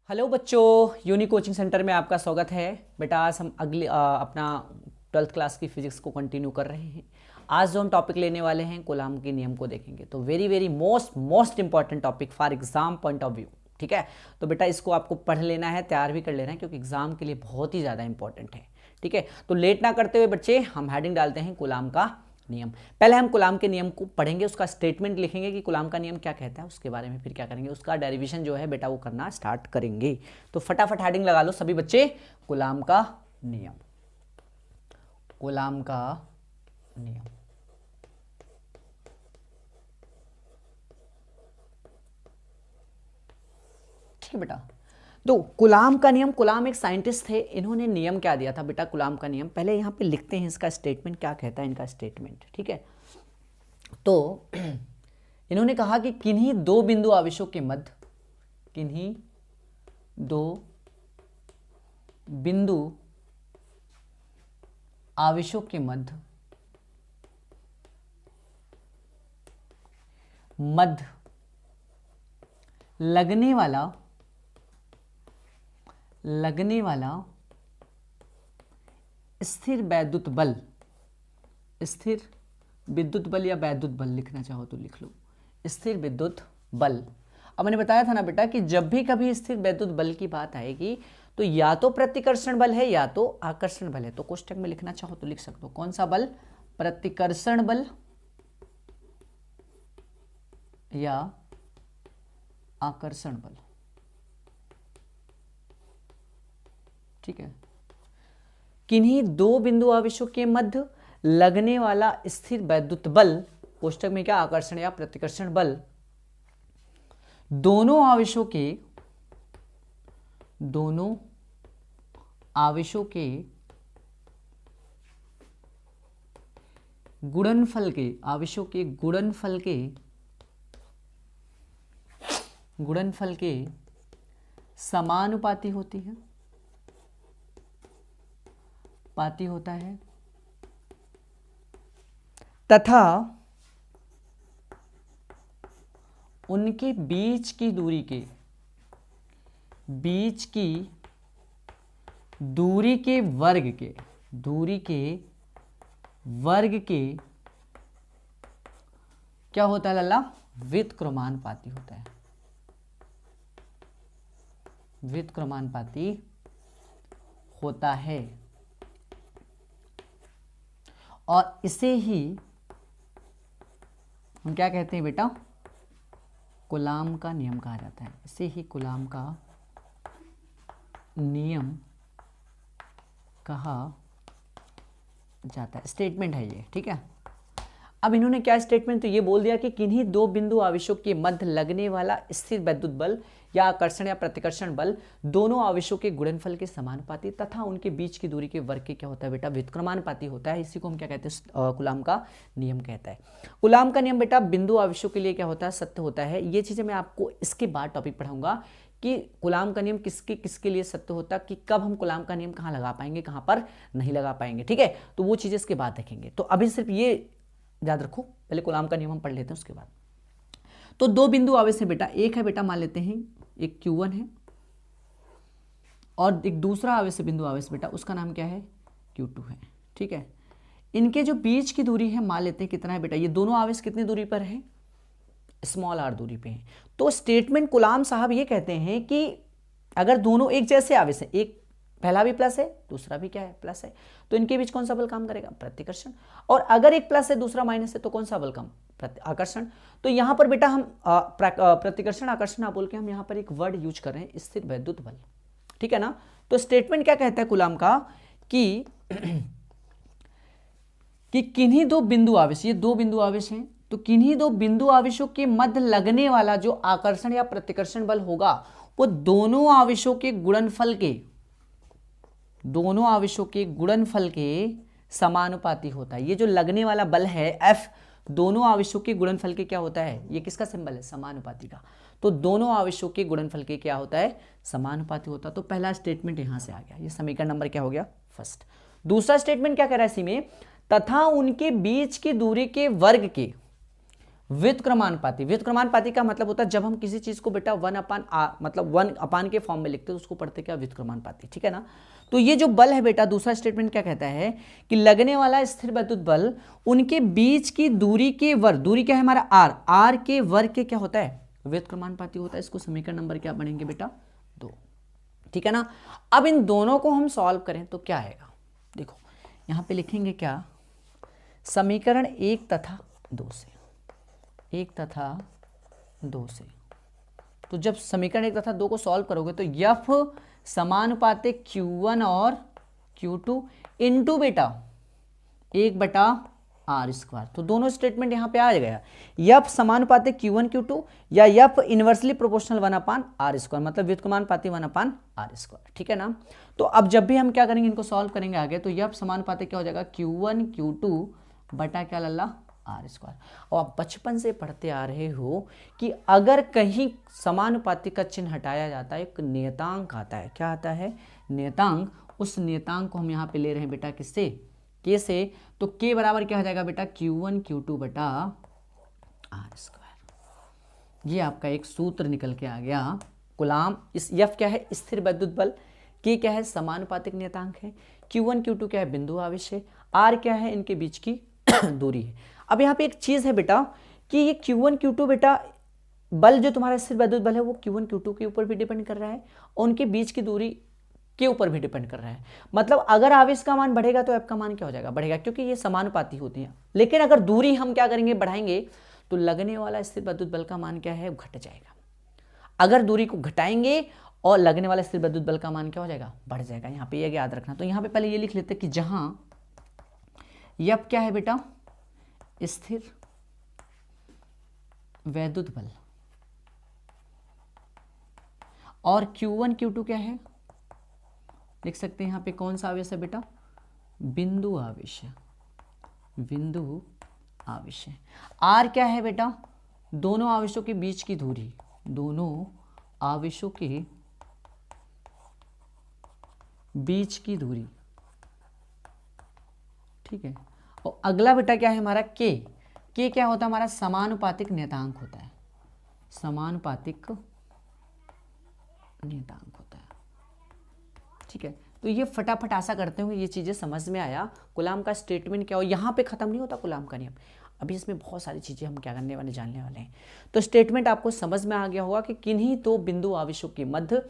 Hello बच्चों, uni coaching centre में आपका स्वागत है। बेटा आज हम अपना 12th क्लास की फिजिक्स को कंटिन्यू कर रहे हैं। आज जो हम टॉपिक लेने वाले हैं कूलाम के नियम को देखेंगे। तो very very most important topic for exam point of view. ठीक है, तो बेटा इसको आपको पढ़ लेना है, तैयार भी कर लेना है, क्योंकि एग्जाम के लिए बहुत ही ज़्यादा इंपॉर्टेंट है। ठीक है, तो लेट ना करते हुए बच्चे हम हेडिंग डालते हैं कूलाम का नियम। पहले हम कूलाम के नियम को पढ़ेंगे, उसका स्टेटमेंट लिखेंगे कि कूलाम का नियम क्या कहता है, उसके बारे में फिर क्या करेंगे, उसका डेरिवेशन जो है बेटा वो करना स्टार्ट करेंगे। तो फटाफट हेडिंग लगा लो सभी बच्चे, कूलाम का नियम। कूलाम का नियम। ठीक है बेटा, तो कूलाम का नियम, कूलाम एक साइंटिस्ट थे, इन्होंने नियम क्या दिया था बेटा कूलाम का नियम। पहले यहाँ पे लिखते हैं इसका स्टेटमेंट क्या कहता है, इनका स्टेटमेंट। ठीक है, तो इन्होंने कहा कि किन्हीं दो बिंदु आवेशों के मध्य, किन्हीं दो बिंदु आवेशों के मध्य लगने वाला स्थिर वैद्युत बल, स्थिर विद्युत बल या वैद्युत बल लिखना चाहो तो लिख लो, स्थिर विद्युत बल। अब मैंने बताया था ना बेटा कि जब भी कभी स्थिर वैद्युत बल की बात आएगी तो या तो प्रतिकर्षण बल है या तो आकर्षण बल है। तो कोष्टक में लिखना चाहो तो लिख सकते हो, कौन सा बल, प्रतिकर्षण बल या आकर्षण बल। ठीक है, किन्हीं दो बिंदु आवेशों के मध्य लगने वाला स्थिर वैद्युत बल, कोष्टक में क्या, आकर्षण या प्रतिकर्षण बल, दोनों आवेशों के गुणनफल के, आवेशों के गुणनफल के समानुपाती होती है, पाती होता है, तथा उनके बीच की दूरी के वर्ग के क्या होता है लल्ला, व्युत्क्रमानुपाती होता है, व्युत्क्रमानुपाती होता है। और इसे ही हम क्या कहते हैं बेटा, कूलाम का नियम कहा जाता है। इसे ही कूलाम का नियम कहा जाता है। स्टेटमेंट है ये। ठीक है, अब इन्होंने क्या स्टेटमेंट, तो ये बोल दिया कि किन्हीं दो बिंदु आवेशों के मध्य लगने वाला स्थिर वैद्युत बल या आकर्षण या प्रतिकर्षण बल दोनों आवेशों के गुणनफल के समानुपाती तथा उनके बीच की दूरी के वर्ग के क्या होता है बेटा, व्युत्क्रमानुपाती होता है। इसी को हम क्या कहते हैं, कूलाम का नियम कहता है। कूलाम का नियम बेटा बिंदु आवेशों के लिए क्या होता है, सत्य होता है। ये चीजें मैं आपको इसके बाद टॉपिक पढ़ाऊंगा कि कूलाम का नियम किसके लिए सत्य होता है, कि कब हम कूलाम का नियम कहाँ लगा पाएंगे, कहाँ पर नहीं लगा पाएंगे। ठीक है, तो वो चीजें इसके बाद देखेंगे। तो अभी सिर्फ ये याद रखो, पहले कूलाम का नियम हम पढ़ लेते हैं उसके बाद। तो दो बिंदु आवेश है बेटा, एक है बेटा मान लेते हैं एक Q1 है और एक दूसरा आवेश बिंदु आवेश बेटा, उसका नाम क्या है, Q2 है। ठीक है, इनके जो बीच की दूरी है मान लेते हैं कितना है बेटा, ये दोनों आवेश कितनी दूरी पर है, स्मॉल r दूरी पे है। तो स्टेटमेंट कूलाम साहब ये कहते हैं कि अगर दोनों एक जैसे आवेश है, एक पहला भी प्लस है दूसरा भी क्या है, प्लस है, तो इनके बीच कौन सा बल काम करेगा, प्रतिकर्षण। और अगर एक प्लस है दूसरा माइनस है तो कौन सा बल काम, आकर्षण। तो यहां पर बेटा हम प्रतिकर्षण आकर्षण ना बोल के हम यहां पर एक वर्ड यूज कर रहे हैं, स्थिर वैद्युत बल। ठीक है ना। तो स्टेटमेंट क्या कहता है कूलाम का कि किन्हीं दो बिंदु आवेश, ये दो बिंदु आवेश हैं, तो किन्हीं दो बिंदु आवेशों के मध्य लगने वाला जो आकर्षण या प्रतिकर्षण बल होगा वो दोनों आवेशों के गुणनफल के समानुपाती होता है। ये जो लगने वाला बल है F, दोनों आवेशों के गुणनफल के क्या होता है, ये किसका सिंबल है, समानुपाती का। तो दोनों आवेशों के गुणनफल के क्या होता है, समानुपाती होता है। तो पहला स्टेटमेंट यहां से आ गया, ये समीकरण नंबर क्या हो गया, फर्स्ट। दूसरा स्टेटमेंट क्या कह रहा है इसी में, तथा उनके बीच की दूरी के वर्ग के व्युत्क्रमानुपाती। व्युत्क्रमानुपाती का मतलब होता है जब हम किसी चीज को बेटा 1/r मतलब 1 के फॉर्म में लिखते हैं तो उसको पढ़ते क्या, व्युत्क्रमानुपाती, ठीक है ना। तो ये जो बल है बेटा, दूसरा स्टेटमेंट क्या कहता है कि लगने वाला स्थिर वैद्युत बल उनके बीच की दूरी के वर्ग, दूरी क्या है हमारा आर के वर्ग के क्या होता है, व्युत्क्रमानुपाती होता है। इसको समीकरण नंबर क्या बनेंगे बेटा, 2, ठीक है ना। अब इन दोनों को हम सॉल्व करें तो क्या आएगा, देखो यहां पे लिखेंगे क्या, समीकरण 1 तथा 2 से, 1 तथा 2 से। तो जब समीकरण 1 तथा 2 को सॉल्व करोगे तो यफ समानुपातिक Q1 और Q2 इंटू बेटा 1/r²। तो दोनों स्टेटमेंट यहां पे आ गया, यफ समानुपातिक Q1 Q2 या यफ इनवर्सली प्रोपोर्शनल 1/r², मतलब व्युत्क्रमानुपाती 1/r², ठीक है ना। तो अब जब भी हम क्या करेंगे, इनको सॉल्व करेंगे आगे, तो यफ समानुपातिक क्या हो जाएगा, Q1 Q2 बटा क्या लल्ला, r²। और आप बचपन से पढ़ते आ रहे हो कि अगर कहीं समानुपाती का चिन्ह हटाया जाता है एक नियतांक आता है, क्या आता है, नियतांक। उस नियतांक को हम यहाँ पे ले रहे हैं बेटा किससे, k से। तो k बराबर क्या हो जाएगा बेटा, Q1 Q2 बटा r²। ये आपका एक सूत्र निकल के आ गया। कूलाम, इस F क्या है, स्थिर वैद्युत बल, k क्या है, समानुपातिक नियतांक है, Q1 Q2 क्या है, बिंदु आवेश है, r क्या है, इनके बीच की दूरी है। अब यहाँ पे एक चीज है बेटा कि ये Q1 Q2 बेटा बल जो तुम्हारा स्थिर वैद्युत बल है वो Q1 Q2 के ऊपर भी डिपेंड कर रहा है और उनके बीच की दूरी के ऊपर भी डिपेंड कर रहा है। मतलब अगर आवेश का मान बढ़ेगा तो F का मान क्या हो जाएगा, बढ़ेगा, क्योंकि ये समानुपाती होती हैं। लेकिन अगर दूरी हम क्या करेंगे, बढ़ाएंगे, तो लगने वाला स्थिर वैद्युत बल का मान क्या है, घट जाएगा। अगर दूरी को घटाएंगे और लगने वाला स्थिर वैद्युत बल का मान क्या हो जाएगा, बढ़ जाएगा। यहाँ पे ये याद रखना। तो यहाँ पे पहले ये लिख लेते कि जहां F क्या है बेटा, स्थिर वैद्युत बल, और Q1 Q2 क्या है, लिख सकते हैं यहाँ पे कौन सा आवेश है बेटा, बिंदु आवेश है, बिंदु आवेश है। R क्या है बेटा, दोनों आवेशों के बीच की दूरी, दोनों आवेशों के बीच की दूरी, ठीक है। और अगला बेटा क्या है हमारा, K क्या होता है हमारा, समानुपातिक नियतांक होता है, समानुपातिक नियतांक होता है, ठीक है। तो ये फटाफट आशा करते हुए ये चीजें समझ में आया। कूलाम का स्टेटमेंट क्या हो, यहाँ पे खत्म नहीं होता कूलाम का नियम, अभी इसमें बहुत सारी चीजें हम क्या करने वाले, जानने वाले हैं। तो स्टेटमेंट आपको समझ में आ गया होगा कि किन्हीं दो बिंदु आवेशों के मध्य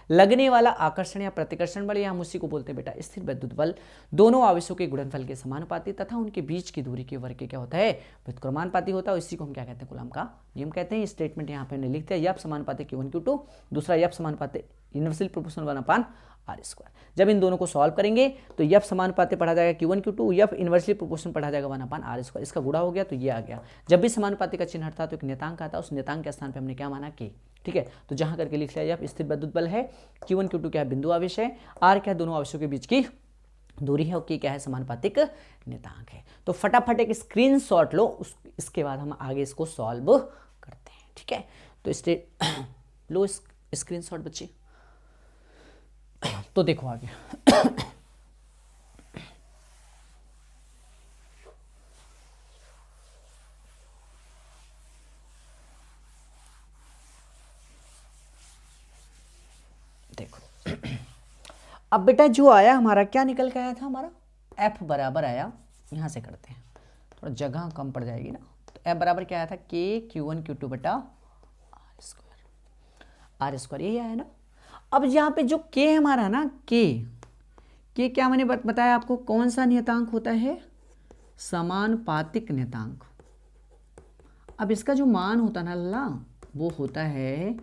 लगने वाला आकर्षण या प्रतिकर्षण बल, या हम उसी को बोलते हैं बेटा स्थिर वैद्युत बल, दोनों आवेशों के गुणनफल के समानुपाती तथा उनके बीच की दूरी के वर्ग के क्या होता है, व्युत्क्रमानुपाती होता है। इसी को हम क्या कहते हैं, कूलाम का नियम कहते हैं। स्टेटमेंट यहाँ पे हमने लिखते हैं, F समानुपाती Q1 Q2, दूसरा F समानुपाती इनवर्सली प्रोपोर्शनल 1/r²। जब इन दोनों को सॉल्व करेंगे तो F समानुपाती पढ़ा जाएगा Q1 Q2, F inversely proportional पढ़ा जाएगा 1/r²। इसका गुणा हो गया तो ये आ गया। जब भी समानुपाती का चिन्ह हटता है तो एक नियतांक आता है, उस नियतांक के स्थान पे हमने क्या माना, K, ठीक है। तो जहां करके लिख लिया, F स्थिर वैद्युत बल है, Q1 Q2 क्या है, बिंदु आवेश है, R क्या है, दोनों आवेशों के बीच की दूरी है, और K क्या है, समानुपातिक नियतांक है। तो फटाफट एक स्क्रीनशॉट लो, इसके बाद हम आगे इसको सॉल्व करते हैं, ठीक है। तो लो स्क्रीनशॉट बच्चे। तो देखो आगे देखो अब बेटा जो आया हमारा, क्या निकल के आया था हमारा, F बराबर आया, यहां से करते हैं, थोड़ा जगह कम पड़ जाएगी ना। तो F बराबर क्या आया था, K Q1 Q2 बटा r², यही आया ना। अब यहाँ पे जो K हमारा ना, K क्या मैंने बताया आपको, कौन सा नियतांक होता है, समानुपातिक नियतांक। अब इसका जो मान होता है ना ला, वो होता है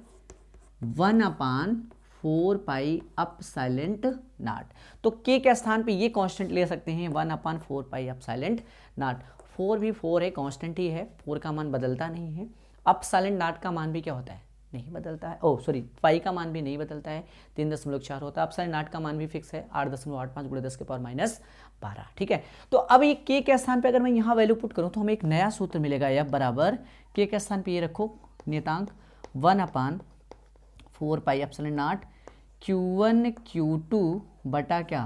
1/4 पाई अपसाइलेंट नॉट। तो K के स्थान पे ये कांस्टेंट ले सकते हैं, 1/4 पाई अपसाइलेंट नॉट। 4 भी 4 है, कांस्टेंट ही है, 4 का मान बदलता नहीं है। अपसाइलेंट नॉट का मान भी क्या होता है, नहीं बदलता है। ओ सॉरी, पाई का मान भी नहीं बदलता है, 3.4 होता है। अपसाइलेंट नॉट का मान भी फिक्स है, 8.85 × 10 के पावर -12, ठीक है। तो अब ये K के स्थान पे अगर मैं यहाँ वैल्यू पुट करूँ तो हमें एक नया सूत्र मिलेगा, F बराबर K के स्थान पे ये रखो नियतांक 1/4 pi epsilon not Q1 Q2 बटा क्या,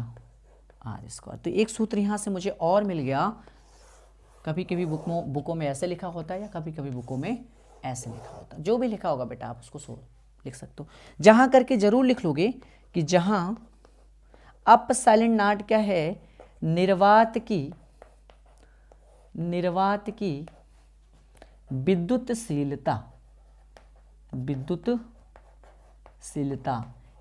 r²। तो एक सूत्र यहाँ से मुझे और मिल गया, कभी कभी बुकों में ऐसे लिखा होता है या कभी कभी बुकों में ऐसे लिखा होता है, जो भी लिखा होगा बेटा आप उसको लिख सकते हो। जहां करके जरूर लिख लोगे कि जहां अप साइलेंट नाट क्या है, निर्वात की विद्युतशीलता,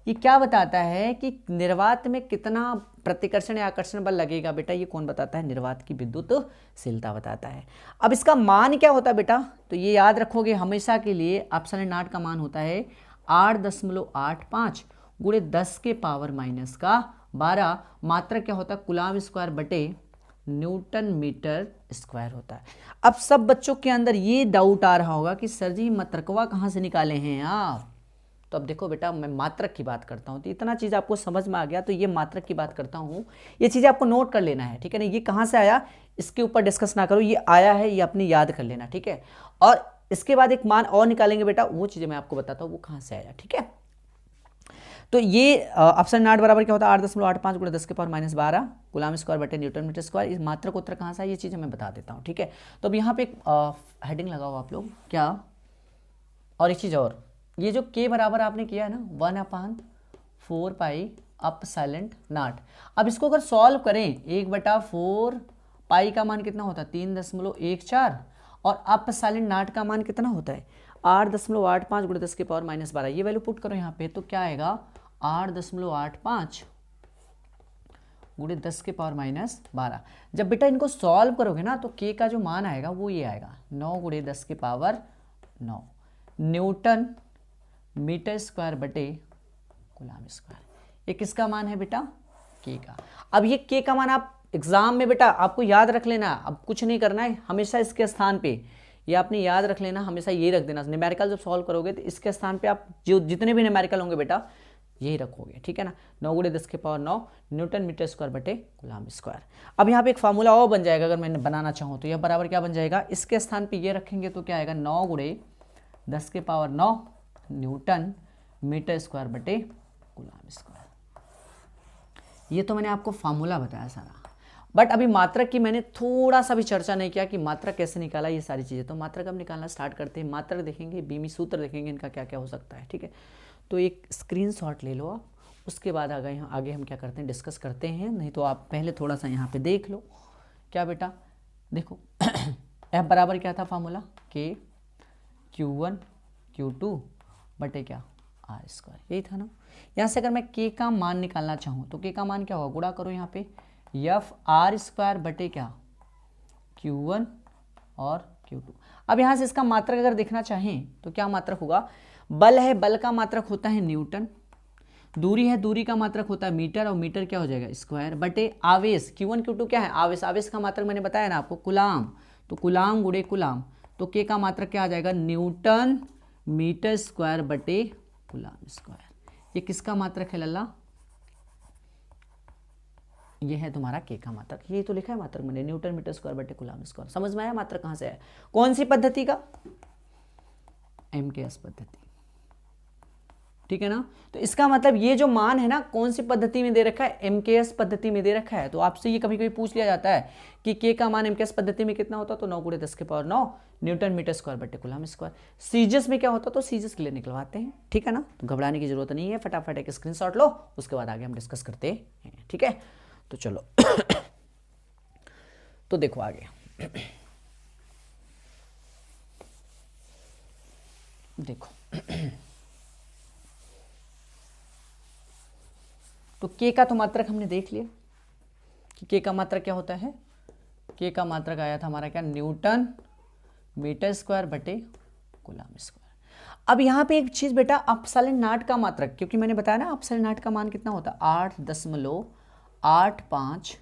ये क्या बताता है कि निर्वात में कितना प्रतिकर्षण या आकर्षण बल लगेगा बेटा, ये कौन बताता है, निर्वात की विद्युतशीलता बताता है। अब इसका मान क्या होता है बेटा, तो ये याद रखोगे हमेशा के लिए, एप्सिलॉन नॉट का मान होता है 8.85 गुणे 10 के पावर माइनस का 12, मात्रक क्या होता है, कूलम्ब स्क्वायर बटे न्यूटन मीटर स्क्वायर होता है। अब सब बच्चों के अंदर ये डाउट आ रहा होगा कि सर जी मात्रकवा कहाँ से निकाले हैं आप, तो अब देखो बेटा मैं मात्रक की बात करता हूँ, तो इतना चीज़ आपको समझ में आ गया, तो ये मात्रक की बात करता हूँ, ये चीज़ें आपको नोट कर लेना है, ठीक है ना। ये कहाँ से आया इसके ऊपर डिस्कस ना करो, ये आया है ये अपनी याद कर लेना, ठीक है। और इसके बाद एक मान और निकालेंगे बेटा, वो चीज़ें मैं आपको बताता हूँ वो कहाँ से आया, ठीक है। तो ये एप्सिलॉन नॉट बराबर क्या होता है 8.85 गुणे 10 के पावर माइनस 12 कूलम्ब स्क्वायर बटे न्यूटन मीटर स्क्वायर। इस मात्रक उत्तर कहाँ से आया ये चीज़ें मैं बता देता हूँ, ठीक है। तो अब यहाँ पे एक हेडिंग लगाओ आप लोग क्या, और एक चीज़ और, ये जो k बराबर आपने किया है ना 1/4 पाई अप साइलेंट नॉट, अब इसको अगर सॉल्व करें 1/4 पाई का मान कितना होता है 3.14 और अप साइलेंट नॉट का मान कितना होता है 8.85 गुणे 10 के पावर माइनस 12, ये वैल्यू पुट करो यहाँ पे तो क्या आएगा 8.85 गुणे 10 के पावर माइनस 12। जब बेटा इनको सॉल्व करोगे ना तो k का जो मान आएगा वो ये आएगा 9 गुणे 10 के पावर 9 न्यूटन मीटर स्क्वायर बटे कूलम्ब स्क्वायर। ये किसका मान है बेटा, k का। अब ये k का मान आप एग्जाम में बेटा आपको याद रख लेना, अब कुछ नहीं करना है, हमेशा इसके स्थान पे ये आपने याद रख लेना, हमेशा ये रख देना। न्यूमेरिकल जब सॉल्व करोगे तो इसके स्थान पे आप जो जितने भी न्यूमेरिकल होंगे बेटा यही रखोगे, ठीक है ना। 9 गुणे 10 के पावर 9 न्यूटन मीटर स्क्वायर बटे कूलम्ब स्क्वायर। अब यहाँ पे एक फार्मूला और बन जाएगा, अगर मैंने बनाना चाहूँ तो यह बराबर क्या बन जाएगा, इसके स्थान पे ये रखेंगे तो क्या आएगा 9 गुणे 10 के पावर 9 न्यूटन मीटर स्क्वायर बटे कूलम्ब स्क्वायर। ये तो मैंने आपको फार्मूला बताया सारा, बट अभी मात्रक की मैंने थोड़ा सा भी चर्चा नहीं किया कि मात्रक कैसे निकाला, ये सारी चीज़ें। तो मात्रक अब निकालना स्टार्ट करते हैं। मात्रक देखेंगे, बीमी सूत्र देखेंगे, इनका क्या क्या हो सकता है, ठीक है। तो एक स्क्रीनशॉट ले लो आप, उसके बाद आगे हम क्या करते हैं डिस्कस करते हैं। नहीं तो आप पहले थोड़ा सा यहाँ पे देख लो क्या बेटा, देखो F बराबर क्या था फार्मूला, K Q1 Q2 बटे क्या R स्क्वायर, यही था ना। यहाँ से अगर मैं K का मान निकालना चाहूँ तो K का मान क्या होगा, गुणा करो यहाँ पे F R स्क्वायर बटे क्या Q1 और Q2। अब यहाँ से इसका मात्रक अगर देखना चाहें तो क्या मात्रक होगा, बल है, बल का मात्रक होता है न्यूटन, दूरी है, दूरी का मात्रक होता है मीटर, और मीटर क्या हो जाएगा स्क्वायर बटे आवेश Q1 Q2 क्या है आवेश, आवेश का मात्रक मैंने बताया ना आपको कूलम्ब, तो कूलम्ब गुणे कूलम्ब, तो K का मात्रक क्या आ जाएगा न्यूटन मीटर स्क्वायर बटे कूलम्ब स्क्वायर। ये किसका मात्रक है लल्ला, ये है तुम्हारा K का मात्रक, ये तो लिखा है मात्रक मैंने न्यूटन मीटर स्क्वायर बटे कूलम्ब स्क्वायर। समझ में आया मात्रक कहाँ से आया, कौन सी पद्धति का, MKS पद्धति, ठीक है ना। तो इसका मतलब ये जो मान है ना कौन सी पद्धति में दे रखा है, MKS पद्धति में दे रखा है। तो आपसे ये कभी कभी पूछ लिया जाता है कि K का मान MKS पद्धति में कितना होता, तो 9 गुणे 10 के पावर 9 न्यूटन मीटर स्क्वायर बटे कूलम्ब स्क्वायर। सीजीएस में क्या होता तो सीजीएस के लिए निकलवाते हैं, ठीक है ना। तो घबराने की जरूरत नहीं है, फटाफट एक स्क्रीनशॉट लो, उसके बाद आगे हम डिस्कस करते हैं, ठीक है। तो चलो तो देखो आगे देखो तो K का तो मात्रक हमने देख लिया कि K का मात्रक क्या होता है, K का मात्रक आया था हमारा क्या न्यूटन मीटर स्क्वायर बटे कूलम्ब स्क्वायर। अब यहाँ पे एक चीज बेटा एप्सिलॉन नॉट का मात्रक, क्योंकि मैंने बताया ना एप्सिलॉन नॉट का मान कितना होता है 8.85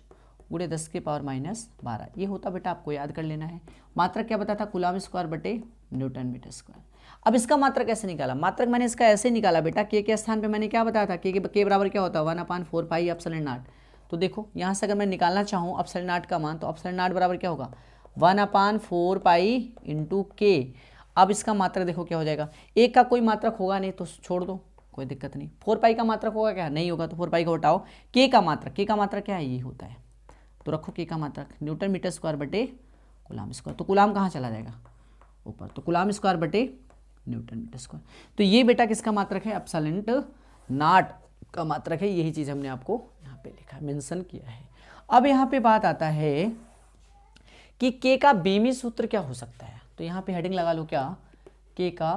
गुणे 10 के पावर माइनस 12, ये होता बेटा आपको याद कर लेना है। मात्रक क्या बताया था कूलम्ब स्क्वायर बटे न्यूटन मीटर स्क्वायर। अब इसका मात्रक कैसे निकाला, मात्रक मैंने इसका ऐसे निकाला बेटा, K के स्थान पे मैंने क्या बताया था, K बराबर क्या होता है 1/4 पाई एप्सिलॉन नॉट। तो देखो यहाँ से अगर मैं निकालना चाहूँ एप्सिलॉन नॉट का मान, तो एप्सिलॉन नॉट बराबर क्या होगा 1/4 पाई इंटू K। अब इसका मात्रक देखो क्या हो जाएगा, एक का कोई मात्रक होगा नहीं तो छोड़ दो, कोई दिक्कत नहीं। 4 पाई का मात्रक होगा क्या, नहीं होगा, तो 4 पाई को हटाओ। K का मात्रक क्या है, ये होता है, तो रखो K का मात्रक न्यूटन मीटर स्क्वायर बटे कूलाम स्क्वायर। तो कूलाम कहाँ चला जाएगा? ऊपर। तो कूलाम स्क्वायर बटे न्यूटन मीटर स्क्वायर। तो ये बेटा किसका मात्रक है? एप्सिलॉन नॉट का मात्रक है। यही चीज़ हमने आपको यहाँ पे लिखा है, मेंशन किया है। अब यहाँ पे बात आता है कि के का बीमी सूत्र क्या हो सकता है। तो यहाँ पे हेडिंग लगा लो क्या? के का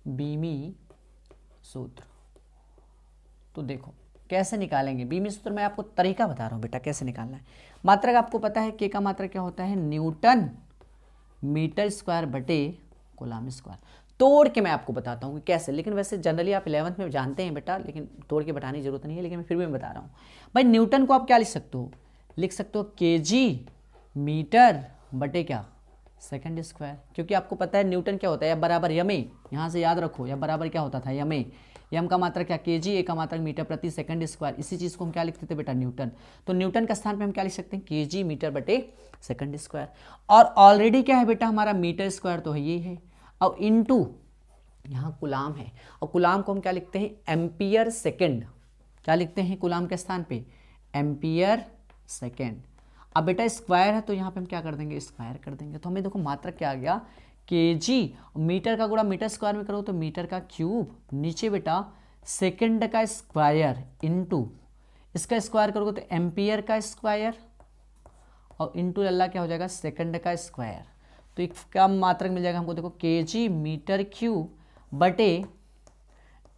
बीमी सूत्र। तो देखो कैसे निकालेंगे बीमी सूत्र। मैं आपको तरीका बता रहा हूँ बेटा कैसे निकालना है। मात्रक आपको पता है, के का मात्रक क्या होता है? न्यूटन मीटर स्क्वायर बटे कूलाम स्क्वायर। तोड़ के मैं आपको बताता हूँ कि कैसे, लेकिन वैसे जनरली आप 11th में जानते हैं बेटा, लेकिन तोड़ के बताने की जरूरत नहीं है, लेकिन मैं फिर भी मैं बता रहा हूँ। भाई न्यूटन को आप क्या लिख सकते हो? लिख सकते हो केजी मीटर बटे क्या? Second square. क्योंकि आपको पता है न्यूटन क्या होता है? या बराबर यम ए, यहाँ से याद रखो, या बराबर क्या होता था? यम ए। यम का मात्रक क्या? केजी, ए का मात्रक मीटर प्रति सेकंड स्क्वायर। इसी चीज़ को हम क्या लिखते थे बेटा? न्यूटन। तो न्यूटन का स्थान पे हम क्या लिख सकते हैं? केजी मीटर बटे सेकंड स्क्वायर। और ऑलरेडी क्या है बेटा हमारा? मीटर स्क्वायर तो है ये है, और इनटू यहाँ कूलाम है, और कूलाम को हम क्या लिखते हैं? Ampere second. क्या लिखते हैं कूलाम के स्थान पे? Ampere second. अब बेटा स्क्वायर है तो यहाँ पे हम क्या कर देंगे? स्क्वायर कर देंगे। तो हमें देखो मात्रक क्या आ गया? केजी। मीटर का गुणा मीटर स्क्वायर में करो तो मीटर का क्यूब, नीचे बेटा सेकंड का स्क्वायर इनटू इसका स्क्वायर करोगे तो एम्पियर का स्क्वायर, और इनटू लल्ला क्या हो जाएगा? सेकंड का स्क्वायर। तो एक क्या मात्रक मिल जाएगा हमको? देखो केजी मीटर क्यूब बटे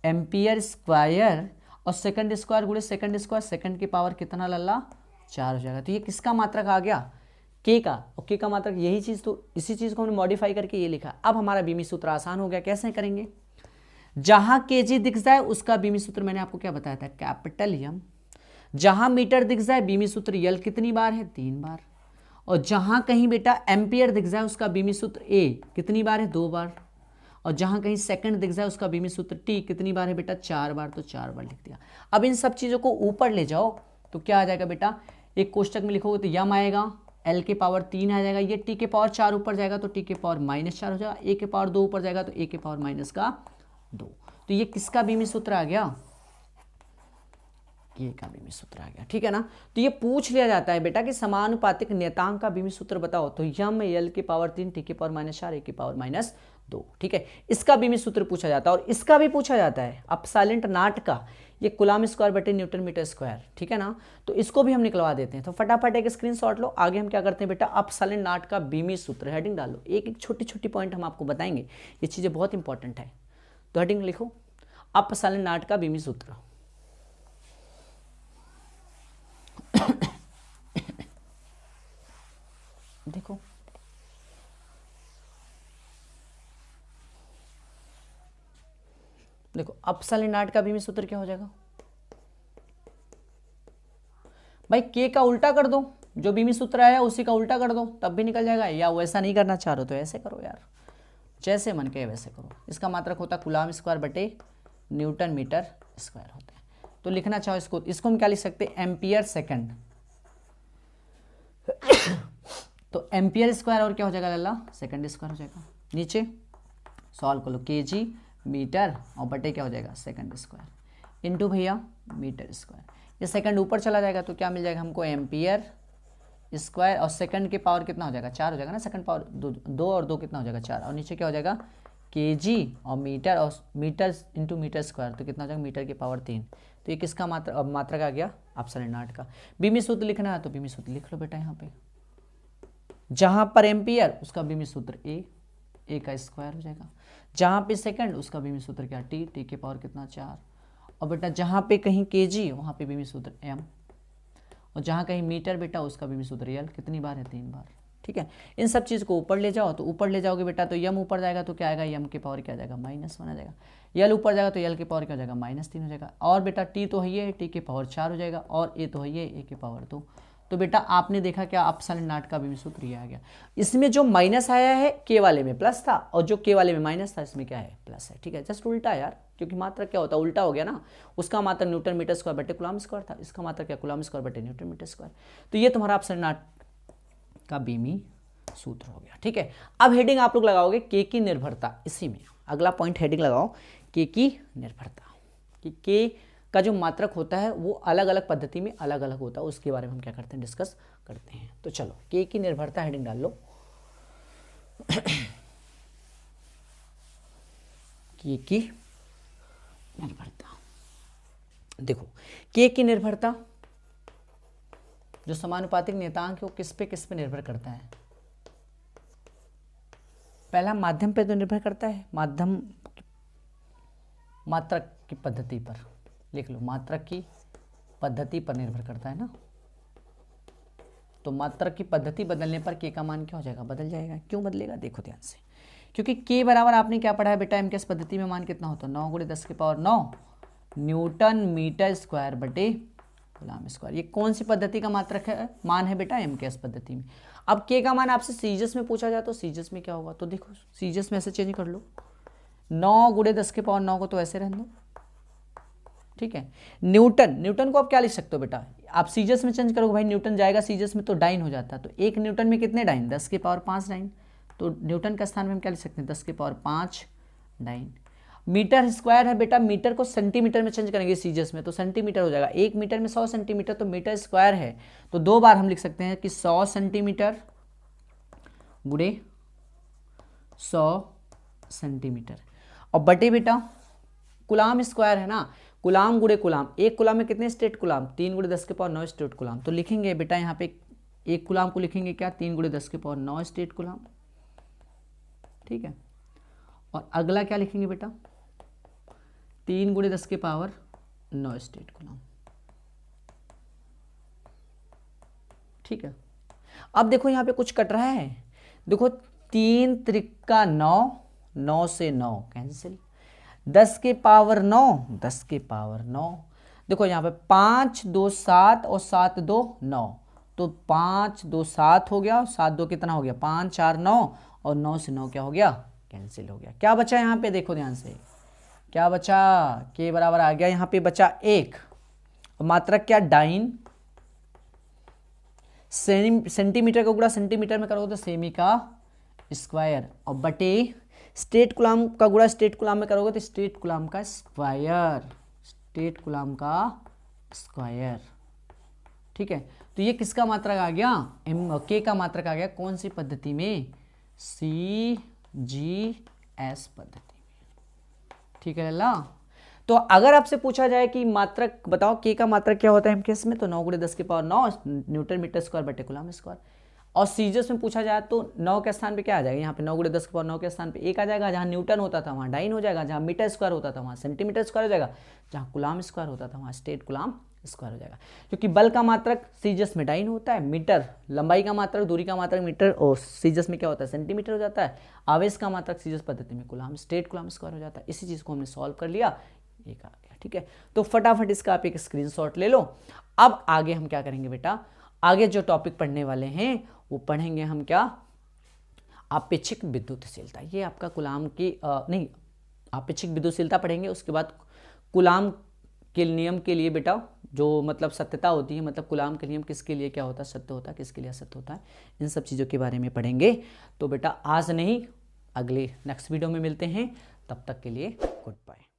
एम्पियर स्क्वायर, और सेकंड स्क्वायर गुणे सेकंड स्क्वायर, सेकंड की पावर कितना लल्ला? 4 हो जाएगा। तो ये किसका मात्रक आ गया? के का। और के का मात्रक यही चीज़, तो इसी चीज़ को हमने मॉडिफाई करके ये लिखा। अब हमारा बीमी सूत्र आसान हो गया। कैसे करेंगे? जहां केजी दिख जाए उसका बीमी सूत्र मैंने आपको क्या बताया था? Capital M. जहां मीटर दिख जाए बीमी सूत्र यल कितनी बार है? 3 बार। और जहां कहीं बेटा एम्पियर दिख जाए उसका बीमी सूत्र ए कितनी बार है? 2 बार। और जहां कहीं सेकंड दिख जाए उसका बीमी सूत्र टी कितनी बार है बेटा? 4 बार। तो 4 बार लिख दिया। अब इन सब चीज़ों को ऊपर ले जाओ तो क्या आ जाएगा बेटा? एक कोष्टक में लिखोगे तो यम आएगा, एल के पावर 3 आ जाएगा, ये टी के पावर 4 ऊपर जाएगा तो टी के पावर -4 हो जाएगा, ए के पावर 2 ऊपर जाएगा तो ए के पावर -2। तो ये किसका बीमी सूत्र आ गया? ये का बीमी सूत्र आ गया। ठीक है ना? तो ये पूछ लिया जाता है बेटा कि समानुपातिक नियतांक का बीमी सूत्र बताओ, तो यम एल की पावर 3, टी की पावर -4, ए की पावर -2। ठीक है, इसका बीमी सूत्र पूछा जाता है। और इसका भी पूछा जाता है एप्सिलॉन नॉट का, ये कूलाम स्क्वायर बटे न्यूटन मीटर स्क्वायर। ठीक है ना? तो इसको भी हम निकलवा देते हैं। तो फटाफट एक स्क्रीनशॉट लो। आगे हम क्या करते हैं बेटा? एप्सिलॉन नॉट का बीमी सूत्र। हेडिंग डालो, एक एक छोटी छोटी पॉइंट हम आपको बताएंगे, ये चीजें बहुत इंपॉर्टेंट है। तो हेडिंग लिखो, एप्सिलॉन नॉट का बीमी सूत्र। देखो देखो एप्सिलॉन नॉट का बीमी सूत्र क्या हो जाएगा भाई? के का उल्टा कर दो, जो बीमी सूत्र आया उसी का उल्टा कर दो, तब भी निकल जाएगा। या वैसा नहीं करना चाह रहे हो तो ऐसे करो यार, जैसे मन के वैसे करो। इसका मात्रक होता है कूलाम स्क्वायर बटे न्यूटन मीटर स्क्वायर होता है। तो लिखना चाहो इसको हम क्या लिख सकते हैं? Ampere second. तो एम्पियर स्क्वायर और क्या हो जाएगा लल्ला? सेकंड स्क्वायर हो जाएगा। नीचे सॉल्व कर लो, केजी मीटर और बटे क्या हो जाएगा? सेकंड स्क्वायर इनटू भैया मीटर स्क्वायर। ये सेकंड ऊपर चला जाएगा तो क्या मिल जाएगा हमको? एम्पियर स्क्वायर, और सेकंड की पावर कितना हो जाएगा? 4 हो जाएगा ना। सेकंड पावर 2 और 2 कितना हो जाएगा? 4। और नीचे क्या हो जाएगा? केजी और मीटर इंटू मीटर स्क्वायर, तो कितना हो जाएगा? मीटर की पावर 3। तो ये किसका मात्रक आ गया? एप्सिलॉन नॉट का। बीमी सूत्र लिखना है तो बीमी सूत्र लिख लो बेटा। यहाँ पे जहां पर एम्पियर उसका बीमी सूत्र ए का स्क्वायर हो जाएगा। जहां पे सेकंड उसका बीमी सूत्र क्या? टी के पावर कितना? 4। और बेटा जहां पे कहीं केजी वहां पे बीमी सूत्र एम, और जहां कहीं मीटर बेटा उसका बीमी सूत्र एल कितनी बार है? 3 बार। ठीक है, इन सब चीज़ को ऊपर ले जाओ, तो ऊपर ले जाओगे बेटा तो यम ऊपर जाएगा तो क्या आएगा? यम के पावर क्या जाएगा? -1 आ जाएगा। यल ऊपर जाएगा तो यल के पावर क्या हो जाएगा? -3 हो जाएगा। और बेटा टी तो है ये, टी के पावर 4 हो जाएगा, और ए तो है ये, ए के पावर 2। तो बेटा आपने देखा क्या? एप्सिलॉन नॉट का बीमी सूत्र ये आ गया। इसमें जो माइनस आया है के वाले में प्लस था, और जो के वाले में माइनस था इसमें क्या है? प्लस है। ठीक है, जस्ट उल्टा यार, क्योंकि मात्रक क्या होता है? उल्टा हो गया ना। उसका मात्रक न्यूटन मीटर स्क्वायर बटे कूलाम स्क्वायर था, इसका मात्रक क्या? कूलाम स्क्वायर बटे न्यूटन मीटर स्क्वायर। तो ये तुम्हारा एप्सिलॉन नॉट का बीमी सूत्र हो गया। ठीक है, अब हेडिंग आप लोग लगाओगे के की निर्भरता। इसी में अगला पॉइंट हेडिंग लगाओ, के की निर्भरता, कि के का जो मात्रक होता है वो अलग अलग पद्धति में अलग अलग होता है, उसके बारे में हम क्या करते हैं, डिस्कस करते हैं। तो चलो के की निर्भरता हेडिंग डाल लो। के की निर्भरता, देखो के की निर्भरता जो समानुपातिक नियतांक है वो किस पे निर्भर करता है। पहला माध्यम पे तो निर्भर करता है, माध्यम मात्रक की पद्धति पर, लिख लो मात्रक की पद्धति पर निर्भर करता है ना। तो मात्रक की पद्धति बदलने पर के का मान क्या हो जाएगा, बदल जाएगा। क्यों बदलेगा, देखो ध्यान से, क्योंकि के बराबर आपने क्या पढ़ा है बेटा, एमकेएस पद्धति में मान कितना होता है, 9 × 10⁻9 न्यूटन मीटर स्क्वायर बटे कूलम स्क्वायर। ये कौन सी पद्धति का मात्रक है, मान है बेटा, एमकेएस पद्धति में। अब के का मान आपसे सीजीएस में पूछा जाए तो सीजीएस में क्या होगा, तो देखो सीजीएस में ऐसे चेंज कर लो, 9 × 10⁻9 को तो ऐसे रहने दो, ठीक है। न्यूटन को आप क्या लिख सकते हो बेटा, आप सीजीएस में चेंज करोगे भाई, न्यूटन जाएगा सीजीएस में तो डाइन हो जाता है, तो 1 न्यूटन में कितने डाइन, 10⁻5 डाइन, तो न्यूटन का स्थान में हम क्या लिख सकते हैं, 10⁻5 डाइन। मीटर स्क्वायर है बेटा, मीटर को सेंटीमीटर में चेंज करेंगे सीजीएस में तो सेंटीमीटर हो जाएगा, 1 मीटर में 100 सेंटीमीटर, तो मीटर स्क्वायर है तो 2 बार हम लिख सकते हैं कि 100 सेंटीमीटर गुणे 100 सेंटीमीटर, और बटे बेटा कूलम स्क्वायर है ना, कूलम गुणे कूलम, एक कूलम में कितने स्टेट कूलम, 3 × 10⁻9 स्टेट कूलम, तो लिखेंगे बेटा यहाँ पे एक कूलम को लिखेंगे क्या, 3 × 10⁻9 स्टेट कूलम, ठीक है। और अगला क्या लिखेंगे बेटा, 3 × 10⁻9 स्टेट कूलम, ठीक है। अब देखो यहाँ पे कुछ कट रहा है, देखो 3 × 9, 9 से 9 कैंसिल, 10⁻9, 10⁻9, देखो यहाँ पे 5 2 7 और 7 2 9, तो 5 2 7 हो गया, 7 2 कितना हो गया, 5 4 9, और 9 से 9 क्या हो गया, कैंसिल हो गया। क्या बचा यहाँ पे, देखो ध्यान से क्या बचा, के बराबर आ गया, यहाँ पे बचा 1, मात्रक क्या, डाइन, सेंटीमीटर का गुणा सेंटीमीटर में करोगे तो सेमी का स्क्वायर, और बटे स्टेट कूलम का गुणा स्टेट कूलम में करोगे तो स्टेट कूलम का स्क्वायर, स्टेट कूलम का स्क्वायर, ठीक है। तो ये किसका मात्रक आ गया, के का मात्रक आ गया, कौन सी पद्धति में, सीजीएस पद्धति में, ठीक है लल्ला। तो अगर आपसे पूछा जाए कि मात्रक बताओ के का मात्रक क्या होता है एमकेएस में, तो 9 × 10⁻9 न्यूटन मीटर स्क्वायर बटे कूलम स्क्वायर, और सीजीएस में पूछा जाए तो 9 के स्थान पे क्या आ जाएगा, यहाँ पे 9 × 10⁻9 के स्थान पे 1 आ जाएगा, जहाँ न्यूटन होता था वहाँ डाइन हो जाएगा, जहाँ मीटर स्क्वायर होता था वहाँ सेंटीमीटर स्क्वायर हो जाएगा, जहाँ कूलम स्क्वायर होता था वहाँ स्टेट कूलम स्क्वायर हो जाएगा। क्योंकि बल का मात्रक सीजीएस में डाइन होता है, मीटर लंबाई का मात्रक, दूरी का मात्रक मीटर, और सीजीएस में क्या होता है, सेंटीमीटर हो जाता है, आवेश का मात्रक सीजीएस पद्धति में कूलम, स्टेट कूलम स्क्वायर हो जाता है। इसी चीज़ को हमने सॉल्व कर लिया, एक आ गया, ठीक है। तो फटाफट इसका आप एक स्क्रीनशॉट ले लो। अब आगे हम क्या करेंगे बेटा, आगे जो टॉपिक पढ़ने वाले हैं वो पढ़ेंगे हम क्या, आपेक्षिक विद्युतशीलता, ये आपका कूलम की नहीं, आपेक्षिक विद्युतशीलता पढ़ेंगे, उसके बाद कूलम के नियम के लिए बेटा जो मतलब सत्यता होती है, मतलब कूलम के नियम किसके लिए क्या होता है, सत्य होता है, किसके लिए असत्य होता है, इन सब चीज़ों के बारे में पढ़ेंगे। तो बेटा आज नहीं, अगले नेक्स्ट वीडियो में मिलते हैं, तब तक के लिए गुड बाय।